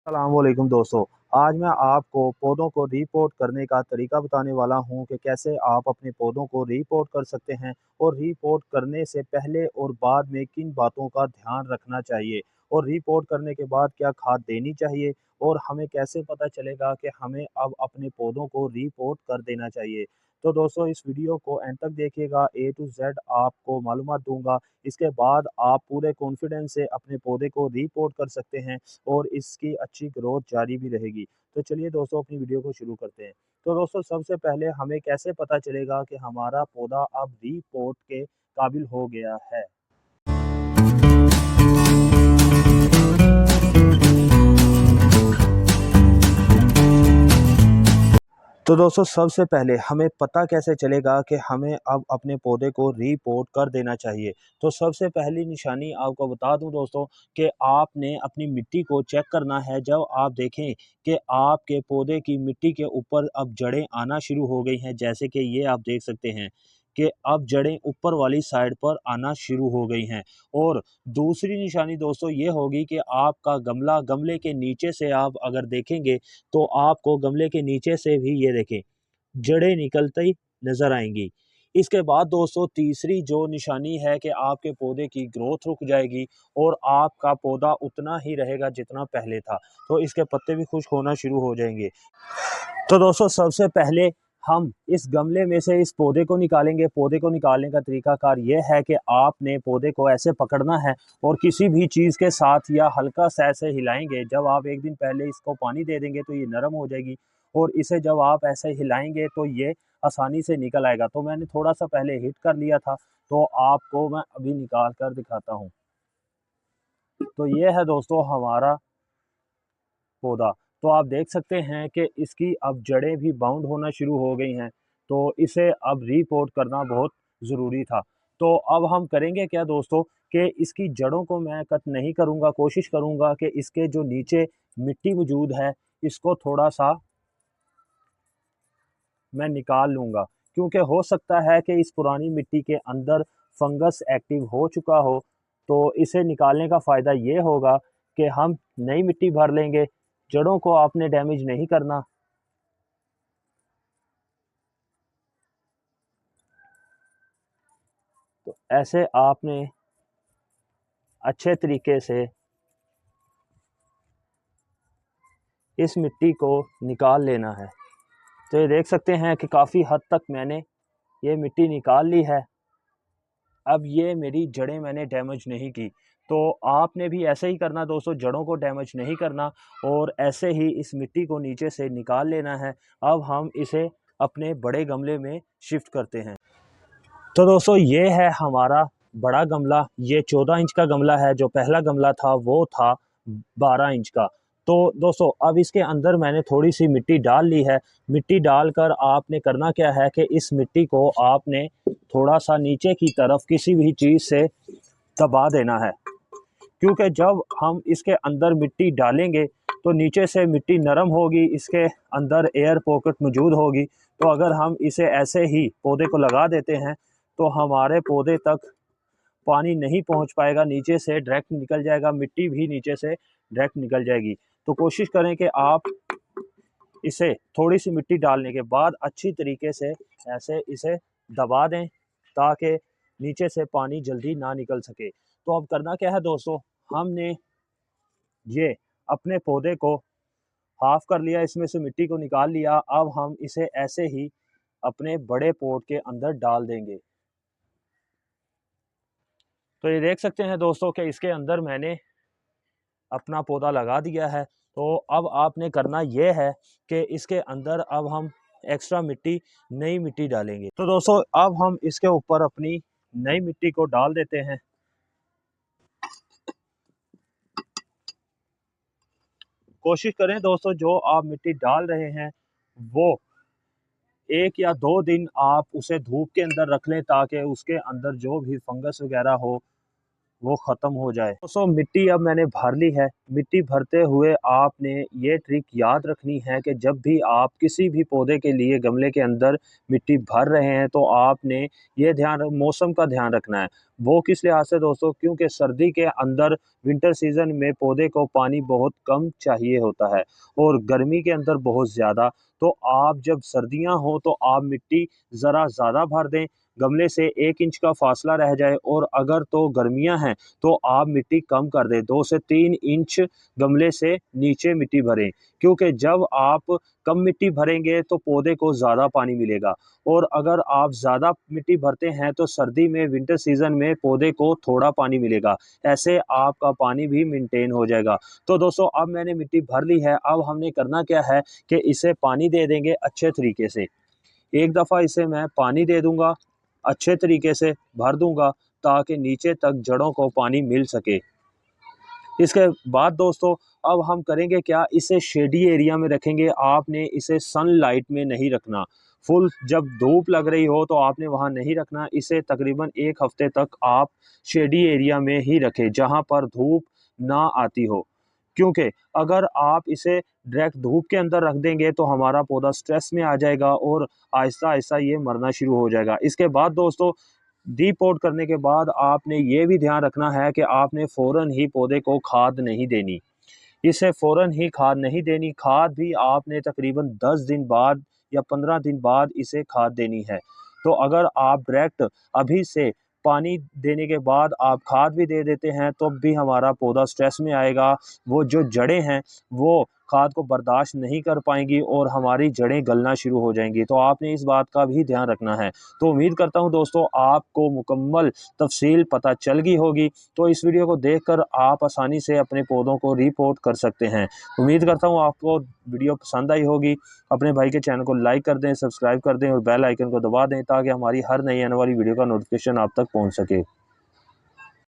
अस्सलामुअलैकुम दोस्तों। आज मैं आपको पौधों को रीपोर्ट करने का तरीका बताने वाला हूं कि कैसे आप अपने पौधों को रीपोर्ट कर सकते हैं और रीपोर्ट करने से पहले और बाद में किन बातों का ध्यान रखना चाहिए और रीपोर्ट करने के बाद क्या खाद देनी चाहिए और हमें कैसे पता चलेगा कि हमें अब अपने पौधों को रीपोर्ट कर देना चाहिए। तो दोस्तों इस वीडियो को एंड तक देखिएगा, ए टू जेड आपको मालूमात दूंगा। इसके बाद आप पूरे कॉन्फिडेंस से अपने पौधे को रीपोर्ट कर सकते हैं और इसकी अच्छी ग्रोथ जारी भी रहेगी। तो चलिए दोस्तों अपनी वीडियो को शुरू करते हैं। तो दोस्तों सबसे पहले हमें कैसे पता चलेगा कि हमारा पौधा अब रीपोर्ट के काबिल हो गया है। तो दोस्तों सबसे पहले हमें पता कैसे चलेगा कि हमें अब अपने पौधे को रीपोर्ट कर देना चाहिए। तो सबसे पहली निशानी आपको बता दूं दोस्तों कि आपने अपनी मिट्टी को चेक करना है। जब आप देखें कि आपके पौधे की मिट्टी के ऊपर अब जड़ें आना शुरू हो गई हैं, जैसे कि ये आप देख सकते हैं कि अब जड़ें ऊपर वाली साइड पर आना शुरू हो गई हैं। और दूसरी निशानी दोस्तों ये होगी कि आपका गमले के नीचे से आप अगर देखेंगे तो आपको गमले के नीचे से भी ये देखें जड़ें निकलती नजर आएंगी। इसके बाद दोस्तों तीसरी जो निशानी है कि आपके पौधे की ग्रोथ रुक जाएगी और आपका पौधा उतना ही रहेगा जितना पहले था। तो इसके पत्ते भी खुश्क होना शुरू हो जाएंगे। तो दोस्तों सबसे पहले हम इस गमले में से इस पौधे को निकालेंगे। पौधे को निकालने का तरीकाकार ये है कि आपने पौधे को ऐसे पकड़ना है और किसी भी चीज़ के साथ या हल्का सा ऐसे हिलाएंगे। जब आप एक दिन पहले इसको पानी दे देंगे तो ये नरम हो जाएगी और इसे जब आप ऐसे हिलाएंगे तो ये आसानी से निकल आएगा। तो मैंने थोड़ा सा पहले हिट कर लिया था, तो आपको मैं अभी निकाल कर दिखाता हूँ। तो ये है दोस्तों हमारा पौधा। तो आप देख सकते हैं कि इसकी अब जड़ें भी बाउंड होना शुरू हो गई हैं। तो इसे अब रीपोर्ट करना बहुत ज़रूरी था। तो अब हम करेंगे क्या दोस्तों कि इसकी जड़ों को मैं कट नहीं करूँगा, कोशिश करूँगा कि इसके जो नीचे मिट्टी मौजूद है इसको थोड़ा सा मैं निकाल लूँगा, क्योंकि हो सकता है कि इस पुरानी मिट्टी के अंदर फंगस एक्टिव हो चुका हो। तो इसे निकालने का फ़ायदा ये होगा कि हम नई मिट्टी भर लेंगे। जड़ों को आपने डैमेज नहीं करना। तो ऐसे आपने अच्छे तरीके से इस मिट्टी को निकाल लेना है। तो ये देख सकते हैं कि काफ़ी हद तक मैंने ये मिट्टी निकाल ली है। अब ये मेरी जड़ें मैंने डैमेज नहीं की। तो आपने भी ऐसे ही करना दोस्तों, जड़ों को डैमेज नहीं करना और ऐसे ही इस मिट्टी को नीचे से निकाल लेना है। अब हम इसे अपने बड़े गमले में शिफ्ट करते हैं। तो दोस्तों ये है हमारा बड़ा गमला। ये 14 इंच का गमला है। जो पहला गमला था वो था 12 इंच का। तो दोस्तों अब इसके अंदर मैंने थोड़ी सी मिट्टी डाल ली है। मिट्टी डालकर आपने करना क्या है कि इस मिट्टी को आपने थोड़ा सा नीचे की तरफ किसी भी चीज़ से दबा देना है, क्योंकि जब हम इसके अंदर मिट्टी डालेंगे तो नीचे से मिट्टी नरम होगी, इसके अंदर एयर पॉकेट मौजूद होगी। तो अगर हम इसे ऐसे ही पौधे को लगा देते हैं तो हमारे पौधे तक पानी नहीं पहुंच पाएगा, नीचे से डायरेक्ट निकल जाएगा, मिट्टी भी नीचे से डायरेक्ट निकल जाएगी। तो कोशिश करें कि आप इसे थोड़ी सी मिट्टी डालने के बाद अच्छी तरीके से ऐसे इसे दबा दें ताकि नीचे से पानी जल्दी ना निकल सके। तो अब करना क्या है दोस्तों, हमने ये अपने पौधे को हाफ कर लिया, इसमें से मिट्टी को निकाल लिया। अब हम इसे ऐसे ही अपने बड़े पॉट के अंदर डाल देंगे। तो ये देख सकते हैं दोस्तों कि इसके अंदर मैंने अपना पौधा लगा दिया है। तो अब आपने करना ये है कि इसके अंदर अब हम एक्स्ट्रा मिट्टी, नई मिट्टी डालेंगे। तो दोस्तों अब हम इसके ऊपर अपनी नई मिट्टी को डाल देते हैं। कोशिश करें दोस्तों जो आप मिट्टी डाल रहे हैं वो 1 या 2 दिन आप उसे धूप के अंदर रख लें ताकि उसके अंदर जो भी फंगस वगैरह हो वो ख़त्म हो जाए। दोस्तों मिट्टी अब मैंने भर ली है। मिट्टी भरते हुए आपने ये ट्रिक याद रखनी है कि जब भी आप किसी भी पौधे के लिए गमले के अंदर मिट्टी भर रहे हैं तो आपने ये मौसम का ध्यान रखना है। वो किस लिहाज से दोस्तों, क्योंकि सर्दी के अंदर विंटर सीज़न में पौधे को पानी बहुत कम चाहिए होता है और गर्मी के अंदर बहुत ज़्यादा। तो आप जब सर्दियाँ हों तो आप मिट्टी ज़रा ज़्यादा भर दें, गमले से 1 इंच का फ़ासला रह जाए, और अगर तो गर्मियाँ हैं तो आप मिट्टी कम कर दें, 2 से 3 इंच गमले से नीचे मिट्टी भरें। क्योंकि जब आप कम मिट्टी भरेंगे तो पौधे को ज़्यादा पानी मिलेगा, और अगर आप ज़्यादा मिट्टी भरते हैं तो सर्दी में विंटर सीज़न में पौधे को थोड़ा पानी मिलेगा। ऐसे आपका पानी भी मेंटेन हो जाएगा। तो दोस्तों अब मैंने मिट्टी भर ली है, अब हमने करना क्या है कि इसे पानी दे देंगे अच्छे तरीके से। एक दफ़ा इसे मैं पानी दे दूँगा, अच्छे तरीके से भर दूँगा ताकि नीचे तक जड़ों को पानी मिल सके। इसके बाद दोस्तों अब हम करेंगे क्या, इसे शेडी एरिया में रखेंगे। आपने इसे सनलाइट में नहीं रखना। फुल जब धूप लग रही हो तो आपने वहाँ नहीं रखना। इसे तकरीबन 1 हफ्ते तक आप शेडी एरिया में ही रखें जहाँ पर धूप ना आती हो। क्योंकि अगर आप इसे डायरेक्ट धूप के अंदर रख देंगे तो हमारा पौधा स्ट्रेस में आ जाएगा और आहिस्ता-आहिस्ता ये मरना शुरू हो जाएगा। इसके बाद दोस्तों डीपॉट करने के बाद आपने ये भी ध्यान रखना है कि आपने फ़ौरन ही पौधे को खाद नहीं देनी। इसे फ़ौरन ही खाद नहीं देनी, खाद भी आपने तकरीबन 10 दिन बाद या 15 दिन बाद इसे खाद देनी है। तो अगर आप डायरेक्ट अभी से पानी देने के बाद आप खाद भी दे देते हैं तो भी हमारा पौधा स्ट्रेस में आएगा। वो जो जड़ें हैं वो खाद को बर्दाश्त नहीं कर पाएँगी और हमारी जड़ें गलना शुरू हो जाएँगी। तो आपने इस बात का भी ध्यान रखना है। तो उम्मीद करता हूँ दोस्तों आपको मुकम्मल तफ़सील पता चल गई होगी। तो इस वीडियो को देखकर आप आसानी से अपने पौधों को रिपोर्ट कर सकते हैं। उम्मीद करता हूँ आपको वीडियो पसंद आई होगी। अपने भाई के चैनल को लाइक कर दें, सब्सक्राइब कर दें और बेल आइकन को दबा दें ताकि हमारी हर नई आने वाली वीडियो का नोटिफिकेशन आप तक पहुँच सके।